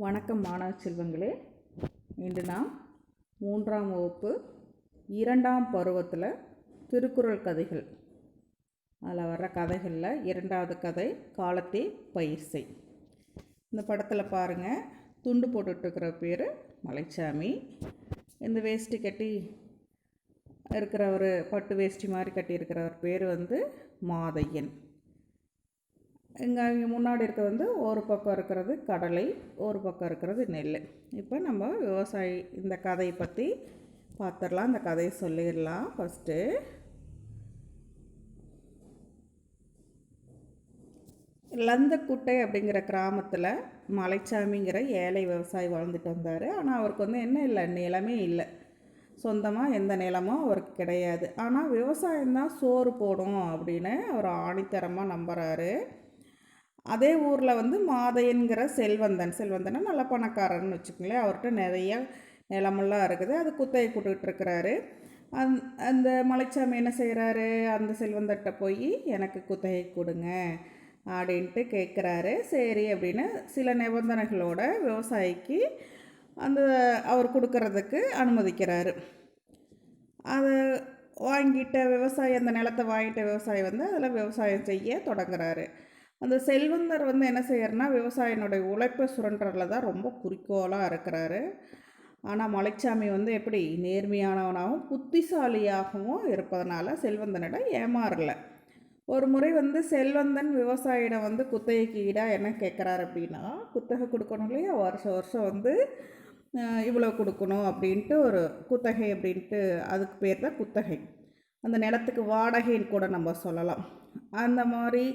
வணக்கம் மாணவ செல்வங்களே. இன்று நாம் 3ஆம் வகுப்பு 2ஆம் பருவத்தில் திருக்குறள் கதைகள் அதில் வர்ற கதைகளில் 2வது கதை காலத்தே பயிர் செய். இந்த படத்தில் பாருங்கள், துண்டு போட்டுட்ருக்கிற பேர் மலைச்சாமி. இந்த வேஷ்டி கட்டி இருக்கிறவர், பட்டு வேஷ்டி மாதிரி கட்டியிருக்கிறவர் பேர் மாதையன். இங்கே முன்னாடி இருக்கிறது ஒரு பக்கம் இருக்கிறது கடலை, ஒரு பக்கம் இருக்கிறது நெல். இப்போ நம்ம விவசாயி இந்த கதையை பற்றி பார்த்துடலாம். இந்த கதையை சொல்லிடலாம். ஃபஸ்ட்டு லந்தக்குட்டை அப்படிங்கிற கிராமத்தில் மலைச்சாமிங்கிற ஏழை விவசாயி வாழ்ந்துட்டு வந்தார். ஆனால் அவருக்கு என்ன இல்லை, நிலமே இல்லை. சொந்தமாக எந்த நிலமும் அவருக்கு கிடையாது. ஆனால் விவசாயம்தான் சோறு போடும் அப்படின்னு அவர் ஆணித்தரமாக நம்புகிறாரு. அதே ஊரில் மாதையன்கிற செல்வந்தனை நல்ல பணக்காரன்னு வச்சுக்கோங்களேன். அவர்கிட்ட நிறைய நிலமெல்லாம் இருக்குது. அது குத்தகை கொடுத்துட்ருக்கிறாரு. அந்த மலைச்சாமி என்ன செய்கிறாரு, அந்த செல்வந்தர்கிட்ட போய் எனக்கு குத்தகை கொடுங்க அப்படின்ட்டு கேட்குறாரு. சரி அப்படின்னு சில நிபந்தனைகளோட விவசாயிக்கு அவர் கொடுக்கறதுக்கு அனுமதிக்கிறாரு. அதை வாங்கிட்ட விவசாயி, அந்த நிலத்தை வாங்கிட்ட விவசாயி அதில் விவசாயம் செய்ய தொடங்குறாரு. அந்த செல்வந்தர் என்ன செய்யறனா, விவசாயினுடைய உழைப்பை சுரண்டுறதுல தான் ரொம்ப குறிக்கோளாக இருக்கிறாரு. ஆனால் மலைச்சாமி எப்படி நேர்மையானவனாகவும் புத்திசாலியாகவும் இருப்பதனால செல்வந்தனிடம் ஏமாறல. ஒரு முறை செல்வந்தன் விவசாயியிடம் குத்தகைக்கு ஈடாக என்ன கேட்குறாரு அப்படின்னா, குத்தகை கொடுக்கணும் இல்லையா, வருஷம் வருஷம் இவ்வளோ கொடுக்கணும் அப்படின்ட்டு ஒரு குத்தகை அப்படின்ட்டு, அதுக்கு பேர் தான் குத்தகை. அந்த நிலத்துக்கு வாடகைன்னு கூட நம்ம சொல்லலாம். அந்த மாதிரி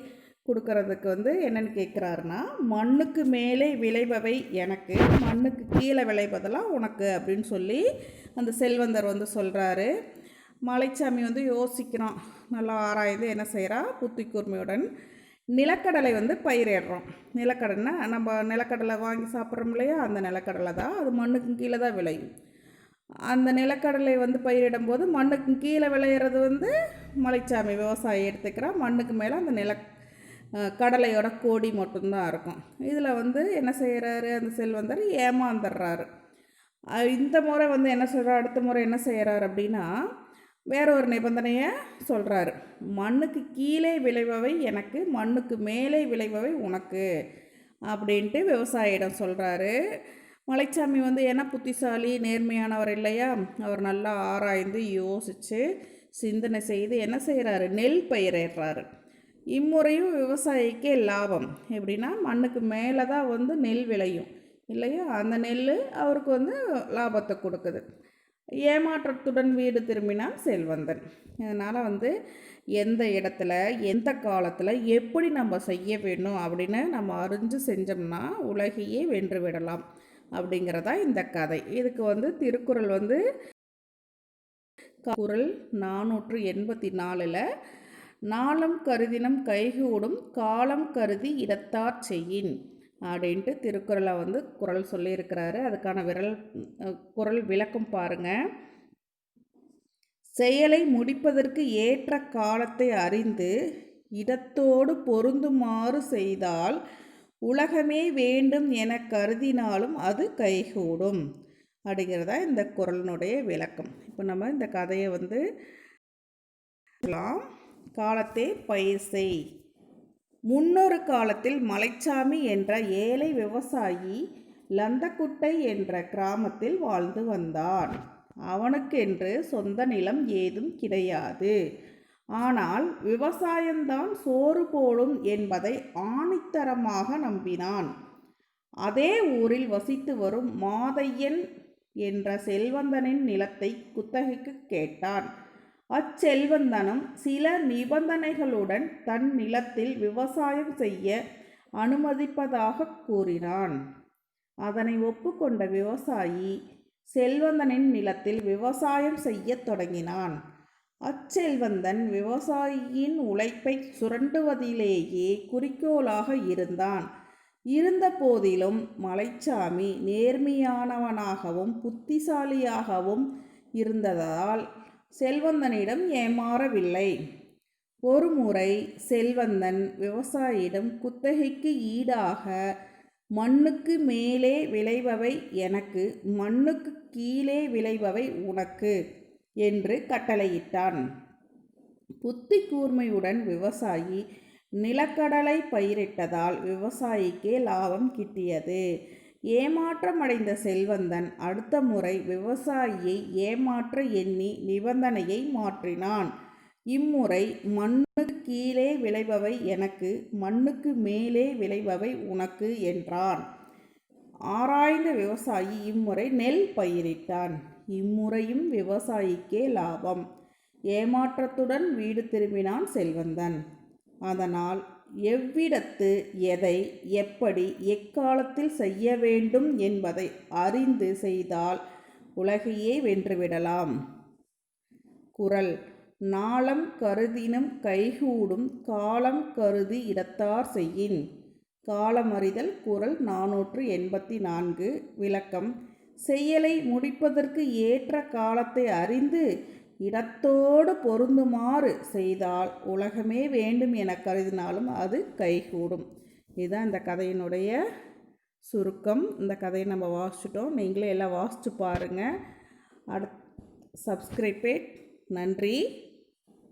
கொடுக்கறதுக்கு என்னென்னு கேட்குறாருன்னா, மண்ணுக்கு மேலே விளைபவை எனக்கு, மண்ணுக்கு கீழே விளைவதெல்லாம் உனக்கு அப்படின்னு சொல்லி அந்த செல்வந்தர் சொல்கிறாரு. மலைச்சாமி யோசிக்கிறான். நல்லா ஆராய்ந்து என்ன செய்கிறா, புத்தி கூர்மையுடன் நிலக்கடலை பயிரிடுறோம். நிலக்கடலைன்னா நம்ம நிலக்கடலை வாங்கி சாப்பிட்றோம் இல்லையா, அந்த நிலக்கடலை தான். அது மண்ணுக்கு கீழே தான் விளையும். அந்த நிலக்கடலை பயிரிடும்போது மண்ணுக்கு கீழே விளையிறது மலைச்சாமி விவசாயி எடுத்துக்கிறான். மண்ணுக்கு மேலே அந்த கடலையோட கோடி மட்டும்தான் இருக்கும். இதில் என்ன செய்கிறாரு, அந்த செல்வந்தர் ஏமாந்துடுறாரு. இந்த முறை என்ன சொல்கிறார், அடுத்த முறை என்ன செய்கிறார் அப்படின்னா, வேற ஒரு நிபந்தனையை சொல்கிறாரு. மண்ணுக்கு கீழே விளைபவை எனக்கு, மண்ணுக்கு மேலே விளைபவை உனக்கு அப்படின்ட்டு விவசாயியிடம் சொல்கிறாரு. மலைச்சாமி ஏன்னா புத்திசாலி நேர்மையானவர் இல்லையா, அவர் நல்லா ஆராய்ந்து யோசித்து சிந்தனை செய்து என்ன செய்கிறாரு, நெல் பயிரிடுறாரு. இம்முறையும் விவசாயிக்கு லாபம். எப்படின்னா, மண்ணுக்கு மேலே தான் நெல் விளையும் இல்லையா, அந்த நெல் அவருக்கு லாபத்தை கொடுக்குது. ஏமாற்றத்துடன் வீடு திரும்பினான் செல்வந்தன். அதனால் எந்த இடத்துல எந்த காலத்தில் எப்படி நம்ம செய்ய வேணும் அப்படின்னு நம்ம அறிஞ்சு செஞ்சோம்னா உலகையே வென்று விடலாம் அப்படிங்கிறதா இந்த கதை. இதுக்கு திருக்குறள் குறள் 484 நாளும் கருதினம் கைகூடும் காலம் கருதி இடத்தார் செய்யின் அப்படின்ட்டு திருக்குறளை குறள் சொல்லியிருக்கிறாரு. அதுக்கான குறள் விளக்கம் பாருங்கள். செயலை முடிப்பதற்கு ஏற்ற காலத்தை அறிந்து இடத்தோடு பொருந்துமாறு செய்தால் உலகமே வேண்டும் என கருதினாலும் அது கைகூடும் அப்படிங்கிறதா இந்த குறளினுடைய விளக்கம். இப்போ நம்ம இந்த கதையை காலத்தே பயிர் செய். முன்னொரு காலத்தில் மலைச்சாமி என்ற ஏழை விவசாயி லந்தக்குட்டை என்ற கிராமத்தில் வாழ்ந்து வந்தான். அவனுக்கென்று சொந்த நிலம் ஏதும் கிடையாது. ஆனால் விவசாயம்தான் சோறு போடும் என்பதை ஆணித்தரமாக நம்பினான். அதே ஊரில் வசித்து வரும் மாதையன் என்ற செல்வந்தனின் நிலத்தை குத்தகைக்கு கேட்டான். அச்செல்வந்தனும் சில நிபந்தனைகளுடன் தன் நிலத்தில் விவசாயம் செய்ய அனுமதிப்பதாக கூறினான். அதனை ஒப்புக்கொண்ட விவசாயி செல்வந்தனின் நிலத்தில் விவசாயம் செய்ய தொடங்கினான். அச்செல்வந்தன் விவசாயியின் உழைப்பை சுரண்டுவதிலேயே குறிக்கோளாக இருந்தான். இருந்த போதிலும் மலைச்சாமி நேர்மையானவனாகவும் புத்திசாலியாகவும் இருந்ததால் செல்வந்தனிடம் ஏமாறவில்லை. ஒரு முறை செல்வந்தன் விவசாயியிடம் குத்தகைக்கு ஈடாக மண்ணுக்கு மேலே விளைபவை எனக்கு, மண்ணுக்கு கீழே விளைபவை உனக்கு என்று கட்டளையிட்டான். புத்தி கூர்மையுடன் விவசாயி நிலக்கடலை பயிரிட்டதால் விவசாயிக்கே லாபம் கிட்டியது. ஏமாற்றமடைந்த செல்வந்தன் அடுத்த முறை விவசாயியை ஏமாற்ற எண்ணி நிபந்தனையை மாற்றினான். இம்முறை மண்ணுக்கு கீழே விளைபவை எனக்கு, மண்ணுக்கு மேலே விளைபவை உனக்கு என்றான். ஆராய்ந்த விவசாயி இம்முறை நெல் பயிரிட்டான். இம்முறையும் விவசாயிக்கே லாபம். ஏமாற்றத்துடன் வீடு திரும்பினான் செல்வந்தன். அதனால் எவ்விடத்து எதை எப்படி எக்காலத்தில் செய்ய வேண்டும் என்பதை அறிந்து செய்தால் உலகையே வென்றுவிடலாம். குறள். நாளம் கருதினும் கைகூடும், காலம் கருதி இடத்தார் செய்யின். காலமறிதல். குறள் 484. விளக்கம். செயலை முடிப்பதற்கு ஏற்ற காலத்தை அறிந்து இடத்தோடு பொருந்துமாறு செய்தால் உலகமே வேண்டும் என கருதினாலும் அது கைகூடும். இதுதான் இந்த கதையினுடைய சுருக்கம். இந்த கதையை நம்ம வாசிச்சிட்டோம். நீங்களே எல்லாம் வாசித்து பாருங்கள். சப்ஸ்கிரைப். நன்றி.